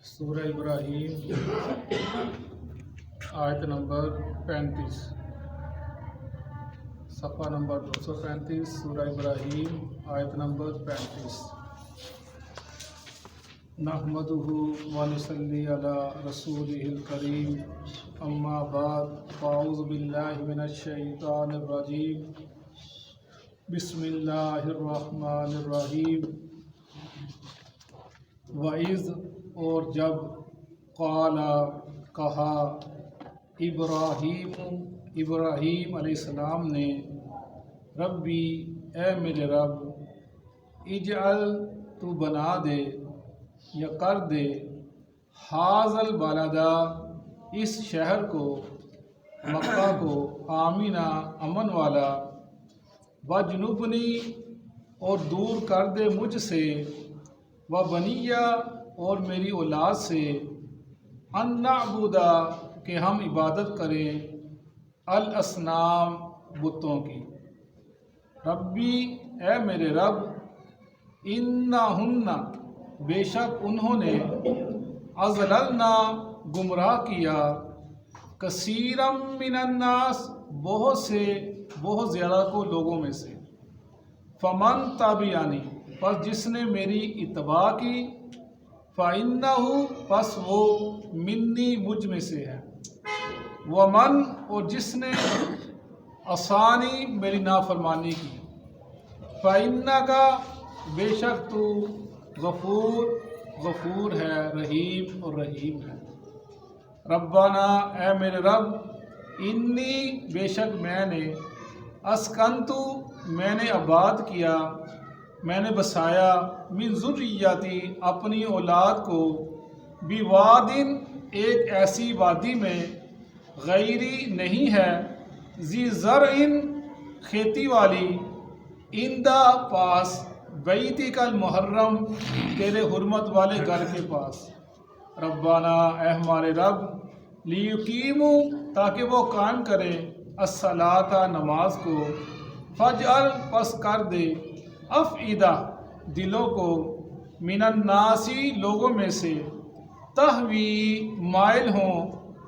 سورہ ابراہیم آیت نمبر 35، صفحہ نمبر 235، سورہ ابراہیم آیت نمبر 35۔ نحمدہ ونصلی علی رسولہ الکریم، اما بعد، فاعوذ باللہ من الشیطان الرجیم، بسم اللہ الرحمن الرحیم۔ وَإِذْ، اور جب، قال، کہا، ابراہیم علیہ السلام نے، ربی، اے میرے رب، اجعل، تو بنا دے یا کر دے، ھذا البلد، اس شہر کو، مکہ کو، آمینہ، امن والا، وجنبنی، اور دور کر دے مجھ سے، وبنیہ، اور میری اولاد سے، ان نعبد، کہ ہم عبادت کریں، الاصنام، بتوں کی۔ ربی، اے میرے رب، انہن، بے شک انہوں نے، اضللنا، گمراہ کیا، کثیرا من الناس، بہت زیادہ کو لوگوں میں سے، فمن تبعنی، پس جس نے میری اتباع کی، فإنہ، پس وہ، منی، مجھ میں سے ہے، ومن، اور جس نے، عصانی، میری نافرمانی کی، فإنک، بے شک تو، غفور ہے، رحیم، اور رحیم ہے۔ ربنا، اے میرے رب، انی، بے شک میں نے، اسکنتو، میں نے آباد کیا، میں نے بسایا، من ذریتی، اپنی اولاد کو، بوادٍ، ایک ایسی وادی میں، غیری، نہیں ہے، ذی زرع، کھیتی والی، عندہ، پاس، بیتک المحرم، تیرے حرمت والے گھر کے پاس۔ ربنا، اے ہمارے رب، لیقیموا، تاکہ وہ قائم کرے، الصلاۃ، نماز کو، فاجعل، پس کر دے، افئدہ، دلوں کو، من الناس، لوگوں میں سے، تہوی، مائل ہوں،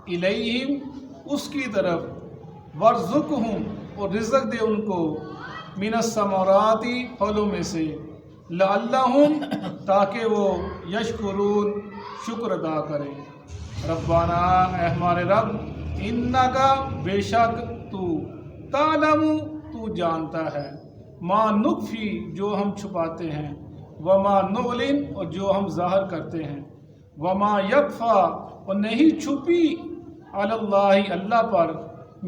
الیہم، اس کی طرف، وارزقہم، اور رزق دے ان کو، من الثمرات، پھلوں میں سے، لعلہم، تاکہ وہ، یشکرون، شکر ادا کریں۔ ربنا، اے ہمارے رب، انک، بے شک تو، تعلم، تو جانتا ہے، ما نخفی، جو ہم چھپاتے ہیں، وما نعلن، اور جو ہم ظاہر کرتے ہیں، وما یخفی، اور نہیں چھپی، علی اللہ، اللہ پر،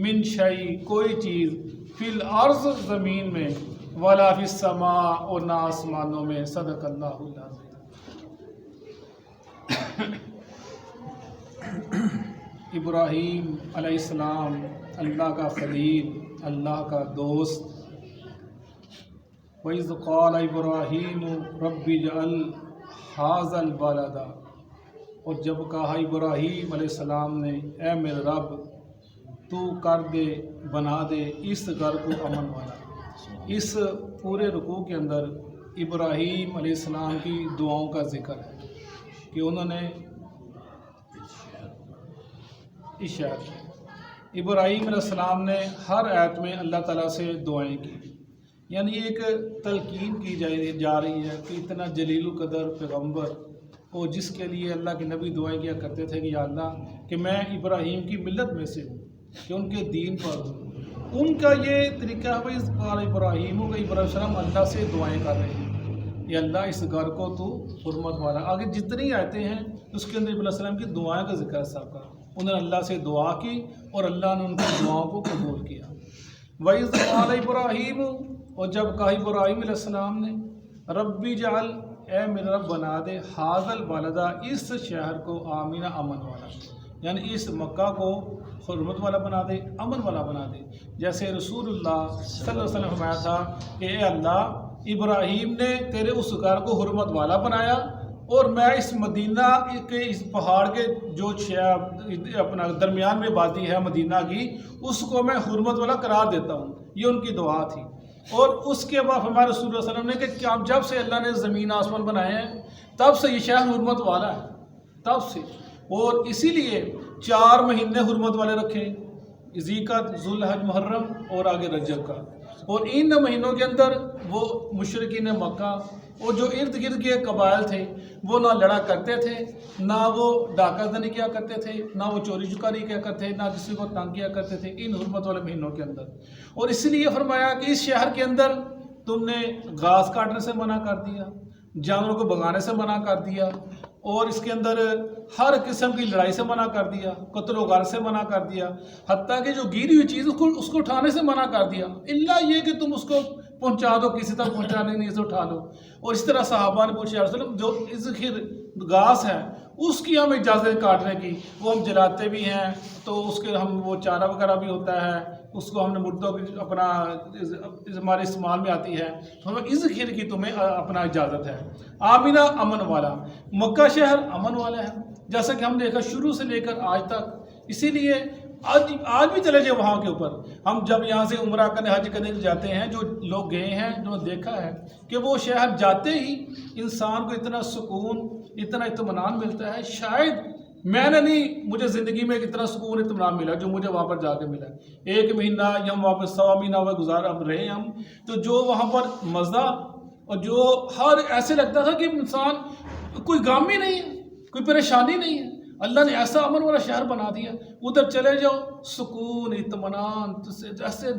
من شیء، کوئی چیز، فی الارض، زمین میں، ولا فی السماء، اور نہ آسمانوں میں۔ صدق اللہ العظیم۔ ابراہیم علیہ السلام، اللہ کا خلیل، اللہ کا دوست۔ وَإِذْ قَالَ إِبْرَاهِيمُ رَبِّ اجْعَلْ هَٰذَا الْبَلَدَ، اور جب کہا ابراہیم علیہ السلام نے، اے میرے رب، تو کر دے، بنا دے اس گھر کو امن والا۔ اس پورے رکوع کے اندر ابراہیم علیہ السلام کی دعاؤں کا ذکر ہے کہ انہوں نے ابراہیم علیہ السلام نے ہر آیت میں اللہ تعالیٰ سے دعائیں کی، یعنی ایک تلقین کی جا رہی ہے کہ اتنا جلیل القدر پیغمبر، اور جس کے لیے اللہ کے نبی دعائیں کیا کرتے تھے کہ یا اللہ، کہ میں ابراہیم کی ملت میں سے ہوں، کہ ان کے دین پر ہوں۔ ان کا یہ طریقہ ہے بھائی، قال ابراہیم، کہ ابراہیم السلام اللہ سے دعائیں کر رہے ہیں، یا اللہ اس گھر کو تو حرمت والا۔ آگے جتنی آیتیں ہیں اس کے اندر ابراہیم السلام کی دعائیں کا ذکر ہے سب کا۔ انہوں نے اللہ سے دعا کی اور اللہ نے ان کی دعاؤں کو قبول کیا۔ وَإِذْ قَالَ إِبْرَاهِيمُ، اور جب کہا ابراہیم علیہ السلام نے، ربی اجعل، اے میرا رب، بنا دے، ھذا البلد، اس شہر کو، آمینہ، امن والا، یعنی اس مکہ کو حرمت والا بنا دے، امن والا بنا دے۔ جیسے رسول اللہ صلی اللہ علیہ وسلم نے فرمایا تھا کہ اے اللہ، ابراہیم نے تیرے اس گھر کو حرمت والا بنایا، اور میں اس مدینہ کے، اس پہاڑ کے جو اپنا درمیان میں وادی ہے مدینہ کی، اس کو میں حرمت والا قرار دیتا ہوں۔ یہ ان کی دعا تھی۔ اور اس کے بعد ہمارے رسول اللہ صلی اللہ علیہ وسلم نے کہ جب سے اللہ نے زمین آسمان بنائے ہیں، تب سے یہ شہر حرمت والا ہے، تب سے، اور اسی لیے 4 مہینے حرمت والے رکھے، ذیقعد، ذوالحج، محرم اور آگے رجب کا، اور ان مہینوں کے اندر وہ مشرکین مکہ اور جو ارد گرد کے قبائل تھے وہ نہ لڑا کرتے تھے، نہ وہ ڈاکہ زنی کیا کرتے تھے، نہ وہ چوری چکاری کیا کرتے تھے، نہ کسی کو تنگ کیا کرتے تھے ان حرمت والے مہینوں کے اندر۔ اور اس لیے فرمایا کہ اس شہر کے اندر تم نے گھاس کاٹنے سے منع کر دیا، جانوروں کو بھگانے سے منع کر دیا، اور اس کے اندر ہر قسم کی لڑائی سے منع کر دیا، قتل و غارت سے منع کر دیا، حتیٰ کہ جو گری ہوئی چیز اس کو اٹھانے سے منع کر دیا، الا یہ کہ تم اس کو پہنچا دو، کسی تک پہنچانے نہیں سے اٹھا لو۔ اور اس طرح صحابہ نے پوچھا، یا رسول اللہ، جو ذخیر گھاس ہے اس کی ہم اجازت کاٹنے کی، وہ ہم جلاتے بھی ہیں تو اس کے ہم وہ چارہ وغیرہ بھی ہوتا ہے، اس کو ہم نے مردوں کی اپنا ہمارے استعمال میں آتی ہے، تو ہمیں اس ذخیر کی تمہیں اپنا اجازت ہے۔ آمینہ، امن والا، مکہ شہر امن والا ہے، جیسا کہ ہم نے دیکھا شروع سے لے کر آج تک۔ اسی لیے آج بھی چلے جائے وہاں کے اوپر، ہم جب یہاں سے عمرہ کرنے حج کرنے جاتے ہیں، جو لوگ گئے ہیں جو دیکھا ہے کہ وہ شہر جاتے ہی انسان کو اتنا سکون، اتنا اطمینان ملتا ہے، شاید میں نے نہیں، مجھے زندگی میں اتنا سکون اطمینان ملا جو مجھے وہاں پر جا کے ملا۔ 1 مہینہ یا ہم وہاں پر 1.25 مہینہ وہ گزار اب رہے ہم، تو جو وہاں پر مزہ اور جو ہر ایسے لگتا تھا کہ انسان کوئی غم ہی نہیں ہے، کوئی پریشانی نہیں ہے، اللہ نے ایسا امن والا شہر بنا دیا، ادھر چلے جاؤ سکون، اطمینان، جیسے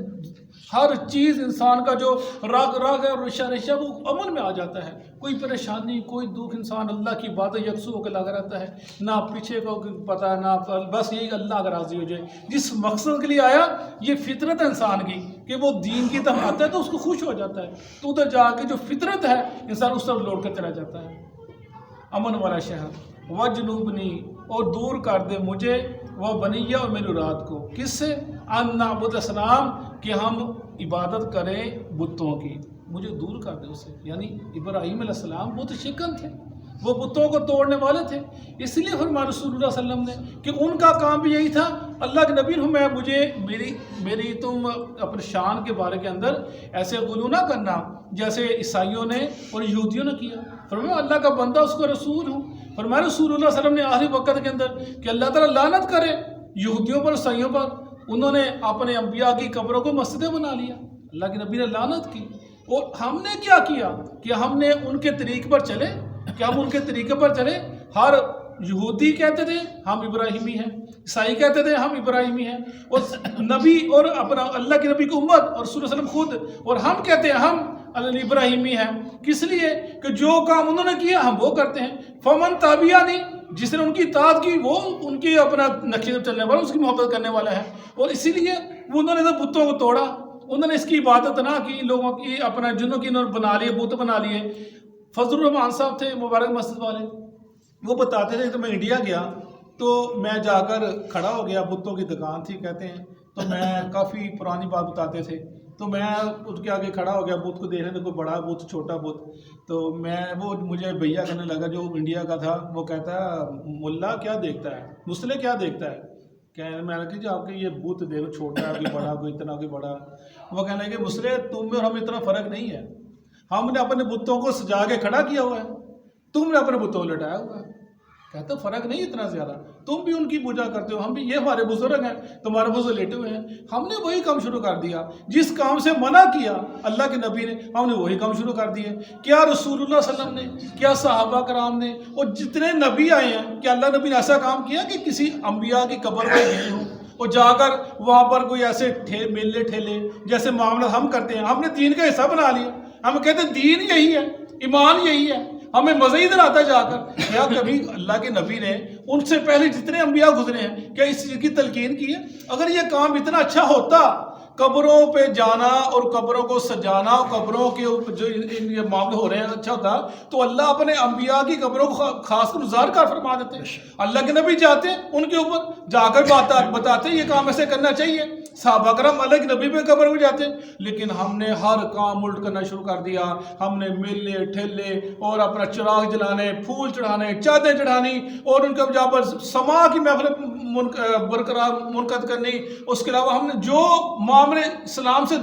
ہر چیز انسان کا جو راگ ہے اور رشا وہ امن میں آ جاتا ہے، کوئی پریشانی، کوئی دکھ، انسان اللہ کی باتیں یکسو ہو کے لگا رہتا ہے، نہ پیچھے کو پتہ ہے، نہ بس یہی اللہ اگر راضی ہو جائے، جس مقصد کے لیے آیا، یہ فطرت ہے انسان کی کہ وہ دین کی طرف آتا ہے تو اس کو خوش ہو جاتا ہے، تو ادھر جا کے جو فطرت ہے انسان اس طرف لوٹ کر چلا جاتا ہے۔ امن والا شہر، وجنوبنی، اور دور کر دے مجھے، وہ بنیہ، اور میری اولاد کو، کس سے؟ ان نعبد الاسنام، کہ ہم عبادت کریں بتوں کی، مجھے دور کر دے اسے۔ یعنی ابراہیم علیہ السلام بت شکن تھے، وہ بتوں کو توڑنے والے تھے، اس لیے فرمایا رسول اللہ صلی اللہ علیہ وسلم نے کہ ان کا کام بھی یہی تھا۔ اللہ کے نبی نے مجھے میری تم اپنے شان کے بارے کے اندر ایسے غلو نہ کرنا جیسے عیسائیوں نے اور یہودیوں نے کیا۔ فرمایا اللہ کا بندہ، اس کو رسول ہوں۔ فرمایا رسول اللہ صلی اللہ علیہ وسلم نے آخری وقت کے اندر کہ اللہ تعالیٰ لعنت کرے یہودیوں پر، عیسائیوں پر، انہوں نے اپنے انبیاء کی قبروں کو مسجدیں بنا لیا، اللہ کے نبی نے لعنت کی۔ اور ہم نے کیا کیا کہ ہم نے ان کے طریق پر چلے، کہ ہم ان کے طریقے پر چلے۔ ہر یہودی کہتے تھے ہم ابراہیمی ہیں، عیسائی کہتے تھے ہم ابراہیمی ہیں، اور نبی اور اپنا اللہ کے نبی کی امت اور رسول اللہ علیہ وسلم خود، اور ہم کہتے ہیں ہم ابراہیمی ہیں، کس لیے کہ جو کام انہوں نے کیا ہم وہ کرتے ہیں۔ فمن تابعانی، جس نے ان کی اطاعت کی وہ ان کی اپنا نقشے پر چلنے والا، اس کی محبت کرنے والا ہے۔ اور اسی لیے انہوں نے تو بتوں کو توڑا، انہوں نے اس کی عبادت نہ کی، لوگوں کی اپنا جنوں کی انہوں نے بنا لیے، بت بنا لیے۔ فضل الرحمان صاحب تھے مبارک مسجد والے، وہ بتاتے تھے کہ میں انڈیا گیا تو میں جا کر کھڑا ہو گیا، بتوں کی دکان تھی کہتے ہیں، تو میں کافی پرانی بات بتاتے تھے، تو میں اس کے آگے کھڑا ہو گیا بت کو دیکھنے، کوئی بڑا بت، چھوٹا بت، تو وہ مجھے بھیا کرنے لگا جو انڈیا کا تھا، وہ کہتا ہے ملا کیا دیکھتا ہے، مسلح کیا دیکھتا ہے؟ میں نے کہا جی آپ کے یہ بت دیکھو، چھوٹا ہے کوئی بڑا، کوئی اتنا کوئی بڑا۔ وہ کہنے لگے مسلح تم میں اور ہم اتنا فرق نہیں ہے، ہم نے اپنے بتوں کو سجا کے کھڑا کیا ہوا ہے، تم نے اپنے بتوں کو لٹایا ہوا ہے۔ کہتا فرق نہیں اتنا زیادہ، تم بھی ان کی پوجا کرتے ہو، ہم بھی، یہ ہمارے بزرگ ہیں، تمہارے بزرگ لیٹے ہوئے ہیں، ہم نے وہی کام شروع کر دیا، جس کام سے منع کیا اللہ کے نبی نے، ہم نے وہی کام شروع کر دیے۔ کیا رسول اللہ صلی اللہ علیہ وسلم نے، کیا صحابہ کرام نے، اور جتنے نبی آئے ہیں، کیا اللہ نبی نے ایسا کام کیا کہ کسی انبیاء کی قبر پہ گئے ہوں اور جا کر وہاں پر کوئی ایسے میلے ٹھیلے جیسے معاملہ ہم کرتے ہیں، ہم نے دین کا حصہ بنا لیا، ہم کہتے ہیں دین یہی ہے، ایمان یہی ہے، ہمیں مزہ ادھر آتا ہے جا کر۔ کیا کبھی اللہ کے نبی نے ان سے پہلے جتنے انبیاء گزرے ہیں کیا اس چیز کی تلقین کی ہے؟ اگر یہ کام اتنا اچھا ہوتا، قبروں پہ جانا اور قبروں کو سجانا، قبروں کے جو یہ معاملے ہو رہے ہیں اچھا ہوتا، تو اللہ اپنے انبیاء کی قبروں کو خاص کر زار کار فرما دیتے۔ اللہ کے نبی جاتے ان کے اوپر جا کر بتاتے یہ کام ایسے کرنا چاہیے، صحابہ کرام اللہ کے نبی پہ قبر پہ جاتے، لیکن ہم نے ہر کام الٹ کرنا شروع کر دیا۔ ہم نے میلے ٹھیلے اور اپنا چراغ جلانے، پھول چڑھانے، چادریں چڑھانی، اور ان کا جہاں پر سما کی محفل برقرار منعقد کرنی، اس کے علاوہ ہم نے جو معاملے اسلام سے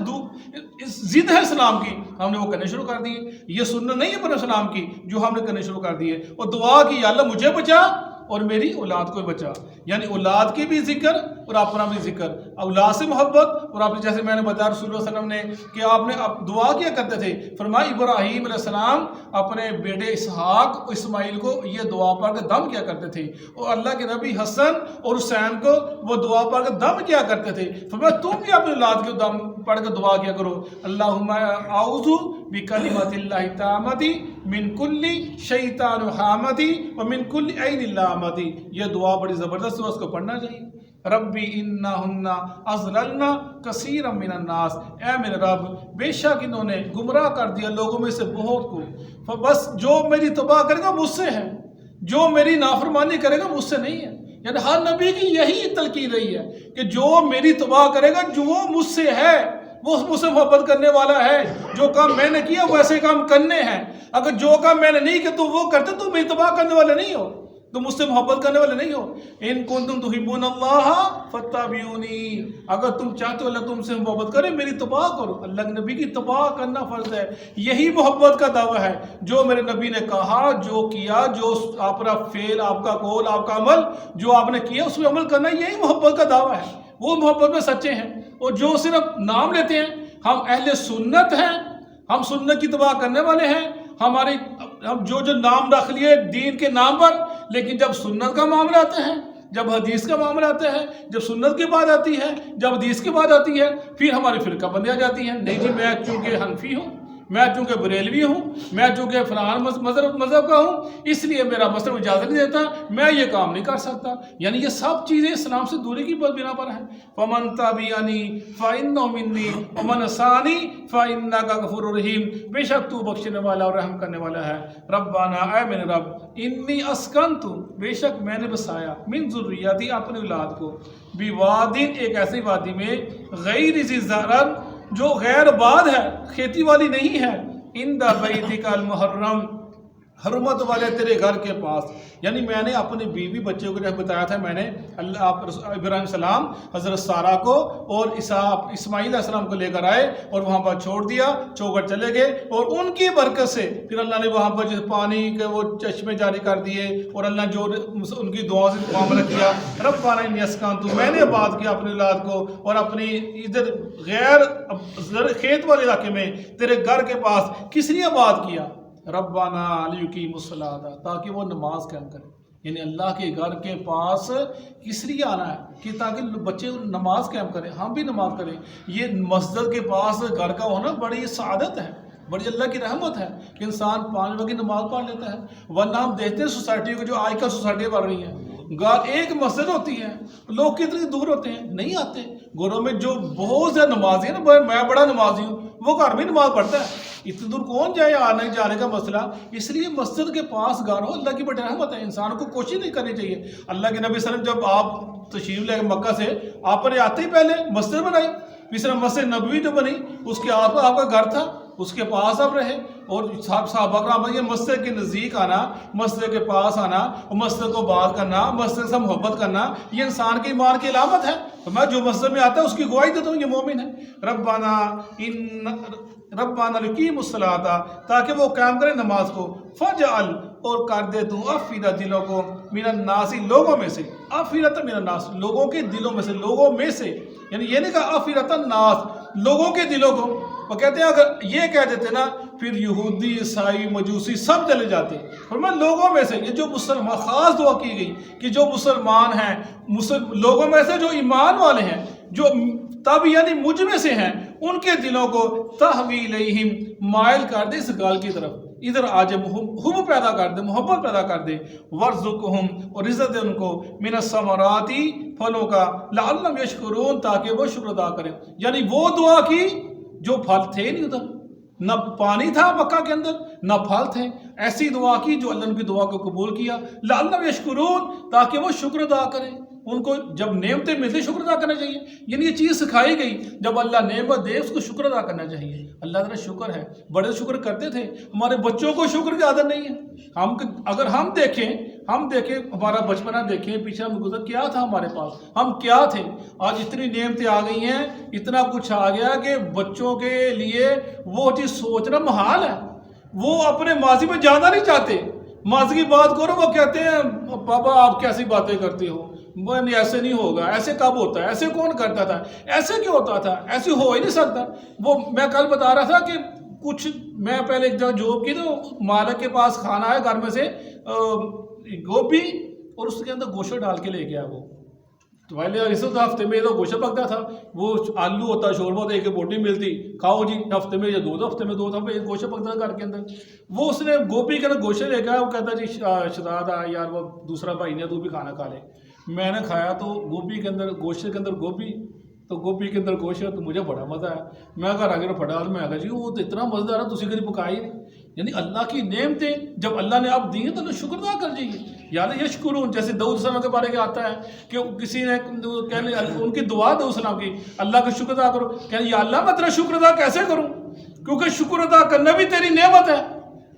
ضد ہے اسلام کی، ہم نے وہ کرنے شروع کر دیے۔ یہ سنت نہیں ہے پر اسلام کی جو ہم نے کرنے شروع کر دیے، اور دعا کی یا اللہ مجھے بچا اور میری اولاد کو بچا. یعنی اولاد کی بھی ذکر اور اپنا بھی ذکر. اولاد سے محبت اور آپ نے جیسے میں نے بتایا رسول اللہ صلی اللہ علیہ وسلم نے کہ آپ نے دعا کیا کرتے تھے. فرمایا ابراہیم علیہ السلام اپنے بیٹے اسحاق اسماعیل کو یہ دعا پڑھ کے دم کیا کرتے تھے, اور اللہ کے نبی حسن اور حسین کو وہ دعا پڑھ کے دم کیا کرتے تھے. فرمایا تم بھی اپنی اولاد کو دم پڑھ کے دعا کیا کرو, اللہم اعوذ بکلمات اللہ التامۃ من کل شیطان حامۃ ومن کل عین لامۃ. یہ دعا بڑی زبردست ہے, اس کو پڑھنا چاہیے. ربی انہن اضللن کثیرا من الناس, اے میرے رب بے شک انہوں نے گمراہ کر دیا لوگوں میں سے بہت کو. بس جو میری توبہ کرے گا مجھ سے ہے, جو میری نافرمانی کرے گا مجھ سے نہیں ہے. یعنی ہر نبی کی یہی تلقین رہی ہے کہ جو میری توبہ کرے گا جو مجھ سے ہے وہ مجھ سے محبت کرنے والا ہے. جو کام میں نے کیا ویسے کام کرنے ہیں. اگر جو کام میں نے نہیں کیا تو وہ کرتے تو میری توبہ کرنے والے نہیں ہو, تو مجھ سے محبت کرنے والے نہیں ہو. ان کنتم تحبون اللہ فاتبعونی, اگر تم چاہتے ہو اللہ تم سے محبت کرے میری اتباع کرو. اللہ کے نبی کی اتباع کرنا فرض ہے. یہی محبت کا دعویٰ ہے. جو میرے نبی نے کہا, جو کیا, جو آپ کا فعل, آپ کا قول, آپ کا عمل جو آپ نے کیا اس میں عمل کرنا, یہی محبت کا دعویٰ ہے. وہ محبت میں سچے ہیں. اور جو صرف نام لیتے ہیں ہم اہل سنت ہیں, ہم سنت کی اتباع کرنے والے ہیں, ہماری ہم جو نام رکھ لیے دین کے نام پر, لیکن جب سنت کا معاملہ آتا ہے, جب حدیث کا معاملہ آتا ہے, جب سنت کی بات آتی ہے, جب حدیث کی بات آتی ہے, پھر ہماری فرقہ بندی آ جاتی ہے. نہیں جی میں چونکہ حنفی ہوں, میں چونکہ بریلوی ہوں, میں چونکہ فلان مذہب کا ہوں, اس لیے میرا مذہب اجازت نہیں دیتا, میں یہ کام نہیں کر سکتا. یعنی یہ سب چیزیں اسلام سے دوری کی بنا پر ہیں. فمن تبعنی فإنہ منی ومن عصانی فإنک غفور رحیم, بے شک تو بخشنے والا اور رحم کرنے والا ہے. ربنا, اے میرے رب, انی اسکنت, بے شک میں نے بسایا, من ذریتی, اپنی اولاد کو, بوادin, ایک ایسی وادی میں, غیر ذی زرع, جو غیر آباد ہے, کھیتی والی نہیں ہے, عند بیتک المحرم, حرمت والے تیرے گھر کے پاس. یعنی میں نے اپنے بیوی بچوں کو جب بتایا تھا, میں نے ابراہیم السلام حضرت سارہ کو اور اسماعیل علیہ السلام کو لے کر آئے اور وہاں پر چھوڑ دیا, چھوڑ کر چلے گئے, اور ان کی برکت سے پھر اللہ نے وہاں پر جس پانی کے وہ چشمے جاری کر دیے, اور اللہ جو ان کی دعا سے معاملہ کیا. ربنا انی اسکنت, میں نے آباد کیا اپنی اولاد کو, اور اپنی ادھر غیر کھیت والے علاقے میں تیرے گھر کے پاس کس لیے آباد کیا؟ ربنا لیقیموا الصلاۃ, تاکہ وہ نماز قائم کریں. یعنی اللہ کے گھر کے پاس کس لیے آنا ہے کہ تاکہ بچے نماز قائم کریں, ہم بھی نماز کریں. یہ مسجد کے پاس گھر کا ہونا بڑی سعادت ہے, بڑی اللہ کی رحمت ہے کہ انسان 5 وقت کی نماز پڑھ لیتا ہے. ورنہ ہم دیکھتے ہیں سوسائٹی کو, جو آج کل سوسائٹیاں بڑھ رہی ہیں, ایک مسجد ہوتی ہے, لوگ کتنی دور ہوتے ہیں, نہیں آتے. گھروں میں جو بہت زیادہ نمازی ہے نا, میں بڑا نمازی ہوں, وہ گھر میں نماز پڑھتا ہے, اتنی دور کون جائے, آنے جانے کا مسئلہ. اس لیے مسجد کے پاس گھر ہو, اللہ کی بڑی رحمت ہے. انسان کو کوشش نہیں کرنی چاہیے. اللہ کے نبی صلی اللہ علیہ وسلم جب آپ تشریف لے کے مکہ سے, آپ نے آتے ہی پہلے مسجد بنائی, پھر مسجد نبوی جو بنی اس کے آس پاس آپ کا گھر تھا, اس کے پاس آپ رہے. اور صحابہ کرام یہ مسجد کے نزدیک آنا, مسجد کے پاس آنا, اور مسجد کو بات کرنا, مسجد سے محبت کرنا, یہ انسان کے ایمان کی علامت ہے. تو میں جو مسجد میں آتا ہے اس کی گواہی دیتا ہوں, یہ مومن ہے. ربنا لیقیموا الصلاۃ, تاکہ وہ قائم کرے نماز کو. فجعل, اور کر دے تو افئدۃ, دلوں کو, من الناس, لوگوں میں سے, افئدۃ من الناس, لوگوں کے دلوں میں سے, لوگوں میں سے. یعنی یہ نہیں کہا افئدۃ الناس, لوگوں کے دلوں کو. وہ کہتے ہیں اگر یہ کہہ دیتے نا پھر یہودی, عیسائی, مجوسی سب چلے جاتے. فرمایا لوگوں میں سے, یہ جو مسلمان, خاص دعا کی گئی کہ جو مسلمان ہیں, لوگوں میں سے جو ایمان والے ہیں, جو تب یعنی مجھ میں سے ہیں, ان کے دلوں کو تحوی الیہم, مائل کر دے اس گال کی طرف, ادھر آج حب پیدا کر دے, محبت پیدا کر دے. ورزقہم, اور رزق دے ان کو, من الثمرات, پھلوں کا, لعلہم یشکرون, تاکہ وہ شکر ادا کریں. یعنی وہ دعا کی جو پھل تھے نہیں ادھر, نہ پانی تھا مکہ کے اندر, نہ پھل تھے. ایسی دعا کی جو اللہ نے کی دعا کو قبول کیا. لعلہم یشکرون, تاکہ وہ شکر ادا کریں. ان کو جب نعمتیں ملتی شکر ادا کرنا چاہیے. یعنی یہ چیز سکھائی گئی, جب اللہ نعمت دے اس کو شکر ادا کرنا چاہیے. اللہ تعالیٰ شکر ہے, بڑے شکر کرتے تھے. ہمارے بچوں کو شکر کی عادت نہیں ہے. اگر ہم دیکھیں ہمارا بچپنا دیکھیں, پیچھے ہم گزر کیا تھا ہمارے پاس, ہم کیا تھے. آج اتنی نعمتیں آ گئی ہیں, اتنا کچھ آ گیا کہ بچوں کے لیے وہ چیز سوچنا محال ہے. وہ اپنے ماضی میں جانا نہیں چاہتے. ماضی کی بات کرو وہ کہتے ہیں بابا آپ کیسی باتیں کرتے ہو، ایسے نہیں ہوگا، ایسے کب ہوتا ہے، ایسے کون کرتا تھا، ایسے کیوں ہوتا تھا، ایسے ہو ہی نہیں سکتا۔ وہ میں کل بتا رہا تھا کہ کچھ میں پہلے ایک جگہ جاب کی تو مالک کے پاس کھانا آیا گھر میں سے گوبھی اور اس کے اندر گوشت ڈال کے لے گیا وہ، تو پہلے اس ہفتے میں تو گوشت پکتا تھا، وہ آلو ہوتا شوربہ ہوتا ایک بوٹی ملتی، کھاؤ جی ہفتے میں یا 2 ہفتے میں 2 دفعہ گوشت پکتا تھا گھر کے اندر۔ وہ اس نے گوبھی کے اندر گوشت لے گیا، وہ کہتا جی شہزاد یار وہ دوسرا بھائی نے تو بھی کھانا کھا لے۔ میں نے کھایا تو گوبھی کے اندر گوشت کے اندر گوبھی تو گوبھی کے اندر گوشت، تو مجھے بڑا مزہ آیا۔ میں گھر آگے پھٹا میں آگا جی وہ تو اتنا مزیدار ہے تسی کبھی پکائی نہیں۔ یعنی اللہ کی نعمتیں جب اللہ نے آپ دی ہیں تو شکر ادا کر جائیے، یاد یشکرون، جیسے داؤد السلام کے بارے میں آتا ہے کہ کسی نے کہنے ان کی دعا داؤد السلام کی، اللہ کا شکر ادا کرو، کہنے یا اللہ میں تیرا شکر ادا کیسے کروں، کیونکہ شکر ادا کرنا بھی تیری نعمت ہے۔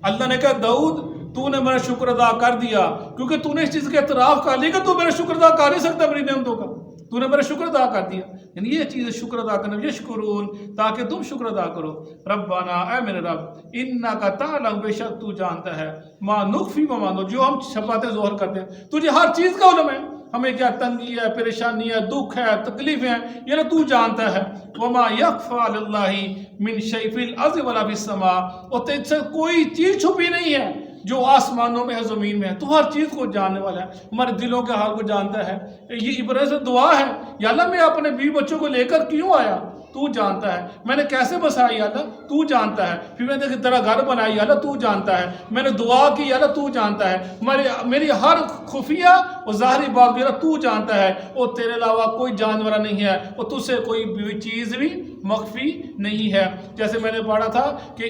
اللہ نے کہا داؤد تو نے میرا شکر ادا کر دیا کیونکہ تو نے اس چیز کا اعتراف کر لیا کہ تو میرا شکر ادا کر نہیں سکتا میری نعمتوں کا، تو نے میرا شکر ادا کر دیا۔ یعنی یہ چیز شکر ادا کرنا، یشکرون، تاکہ تم شکر ادا کرو۔ ربنا، اے میرے رب، انک تعلم، بے شک تو جانتا ہے، ما نخفی و ما نعلن، جو ہم چھپاتے ظاہر کرتے ہیں، تجھے ہر چیز کا علم ہے، ہمیں کیا تنگی ہے، پریشانی ہے، دکھ ہے، تکلیف ہے، یہ تو جانتا ہے۔ وما یخفی علی اللہ من شیء فی الارض ولا فی السماء، اور تجھ سے کوئی چیز چھپی نہیں ہے جو آسمانوں میں ہے زمین میں ہے، تو ہر چیز کو جاننے والا ہے، ہمارے دلوں کے حال کو جانتا ہے۔ یہ ابراہیم دعا ہے، یا اللہ میں اپنے بیوی بچوں کو لے کر کیوں آیا تو جانتا ہے، میں نے کیسے بسایا یا اللہ تو جانتا ہے، پھر میں نے تیرا گھر بنایا یا اللہ تو جانتا ہے، میں نے دعا کی یا اللہ تو جانتا ہے، میری ہر خفیہ اور ظاہری بات یا اللہ تو جانتا ہے، اور تیرے علاوہ کوئی جانورہ نہیں ہے، اور تجھ سے کوئی بھی چیز بھی مخفی نہیں ہے۔ جیسے میں نے پڑھا تھا کہ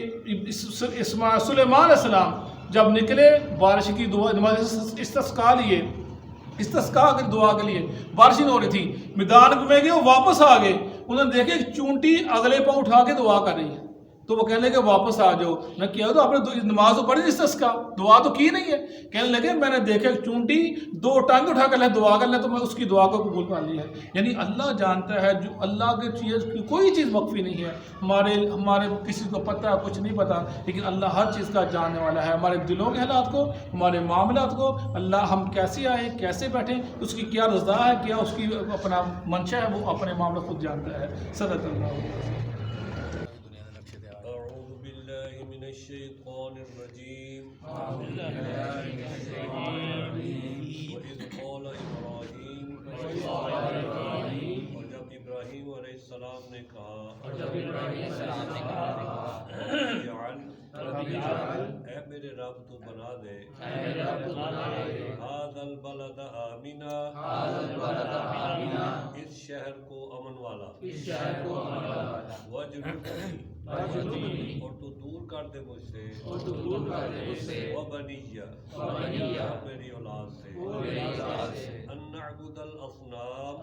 سلیمان علیہ السلام جب نکلے بارش کی دعا استسقاء لیے، استسقاء کی دعا کے لیے، بارش نہیں ہو رہی تھی، میدان میں گئے، وہ واپس آ گئے، انہوں نے دیکھے ایک چونٹی اگلے پاؤں اٹھا کے دعا کر رہی ہے، تو وہ کہنے لگے واپس آ جاؤ، میں کیا تو آپ نے نماز تو پڑھی استسقاء، دعا تو کی نہیں ہے، کہنے لگے میں نے دیکھا ایک چونٹی 2 ٹانگ اٹھا کر دعا کر لیں تو میں اس کی دعا کو قبول کر لیا ہے۔ یعنی اللہ جانتا ہے، جو اللہ کی چیز کی کوئی چیز مخفی نہیں ہے، ہمارے کسی کو پتہ ہے، کچھ نہیں پتہ، لیکن اللہ ہر چیز کا جاننے والا ہے، ہمارے دلوں کے حالات کو، ہمارے معاملات کو، اللہ ہم کیسے آئے کیسے بیٹھیں، اس کی کیا رضا ہے، کیا اس کی اپنا منشا ہے، وہ اپنے معاملات خود جانتا ہے۔ صدق اللہ علیہ وسلم۔ الشیطان الرجیم وَإِذْ قَالَ إِبْرَاهِيمُ، اور جب ابراہیم علیہ السلام نے کہا، اے میرے رب تو بنا دے هَذَا الْبَلَدَ آمِنًا، اس شہر کو امن والا، وَاجْنُبْنِي، اور تو دور کر دے مجھ سے، وَبَنِيَّ، اور میری اولاد سے، أَن نَعْبُدَ الْأَصْنَامَ،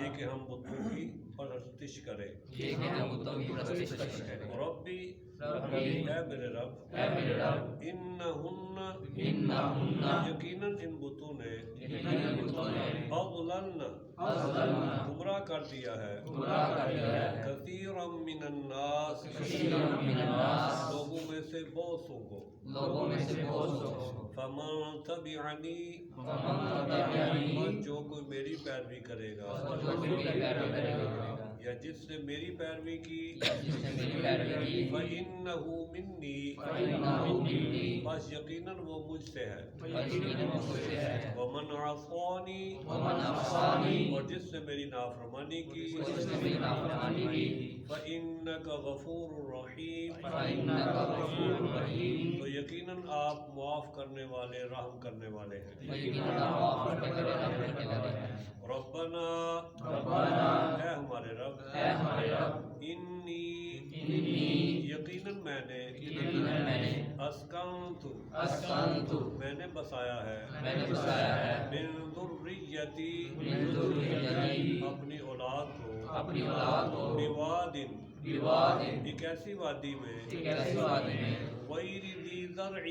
یہ کہ ہم بتوں کی پرستش کریں، ربی، اے میرے رب، انہن، یقیناً ان بتوں نے، اضللن، گمراہ کر دیا ہے، کثیرا من الناس، لوگوں میں سے بہت سو کو، فمن تبعنی، جو کوئی میری پیروی کرے گا، یا جس نے میری پیروی کی، فَإِنَّهُ مِنِّي، بس یقیناً وہ مجھ سے ہے، وَمَنْ عَصَانِي، اور جس نے میری نافرمانی کی، فَإِنَّكَ غَفُورٌ رَحِيمٌ، تو یقیناً آپ معاف کرنے والے، رحم کرنے والے ہیں۔ ربنا، اے ہمارے رب، انی، یقیناً میں نے، اسکنت، میں نے بسایا ہے، من ذریتی، اپنی اولاد کو، بوادٍ، ایک ایسی وادی میں، غیر ذی زرع،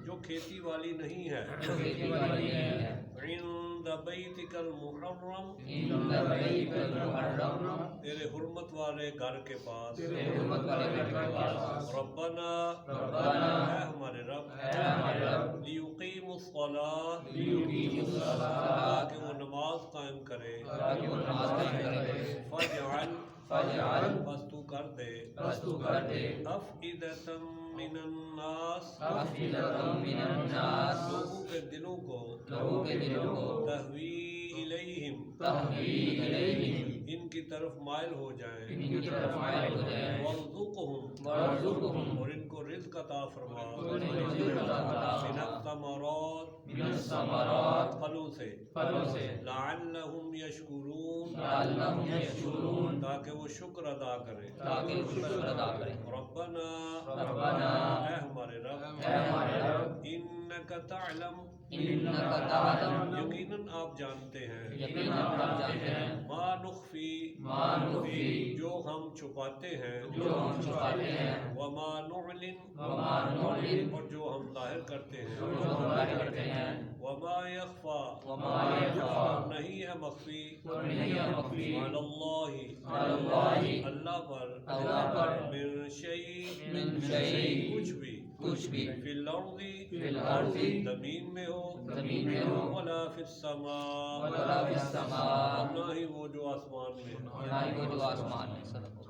جو کھیتی والی نہیں ہے کھیتی والی نہیں ہے عند بیتک المحرم عند بیتک المحرم تیرے حرمت والے گھر کے پاس تیرے حرمت والے گھر کے پاس ربنا ربنا اے ہمارے رب اے ہمارے رب لیقیموا الصلاۃ لیقیموا الصلاۃ تاکہ وہ نماز قائم کرے تاکہ وہ نماز قائم کرے فجعل بس تو کر دے بس تو کر دے افئدۃ من الناس افئدۃ من الناس لوگوں کے دلوں کو لوگوں کے دلوں کو تہوی الیہم تہوی الیہم ان کی طرف مائل ہو جائیں ان کی طرف مائل ہو جائیں وارزقہم وارزقہم اور ان کو رزق عطا فرما اور ان کو رزق عطا من فرما الثمرات من الثمرات پھلوں سے لعلہم یشکرون لعلہم یشکرون تاکہ وہ شکر ادا کریں تاکہ وہ شکر ادا کریں ربنا ربنا اے ہمارے رب اے ہمارے رب انک تعلم انک تعلم یقیناً آپ جانتے ہیں یقیناً آپ جانتے ہیں ما نخفی ما نخفی جو ہم چھپاتے ہیں جو ہم چھپاتے ہیں وما نعلن وما نعلن اور جو ہم ظاہر کرتے ہیں جو ہم ظاہر کرتے ہیں وما یخفا وما یخفا اور نہیں ہے مخفی اور نہیں ہے مخفی علی اللہ علی اللہ اللہ پر اللہ پر من شیء من شیء کچھ بھی فی الارض فی الارض زمین میں ہو زمین میں ہو ولا فی السماء ولا فی السماء اور نہ ہی وہ جو آسمان میں ہے نہ ہی وہ جو آسمان میں صدق اللہ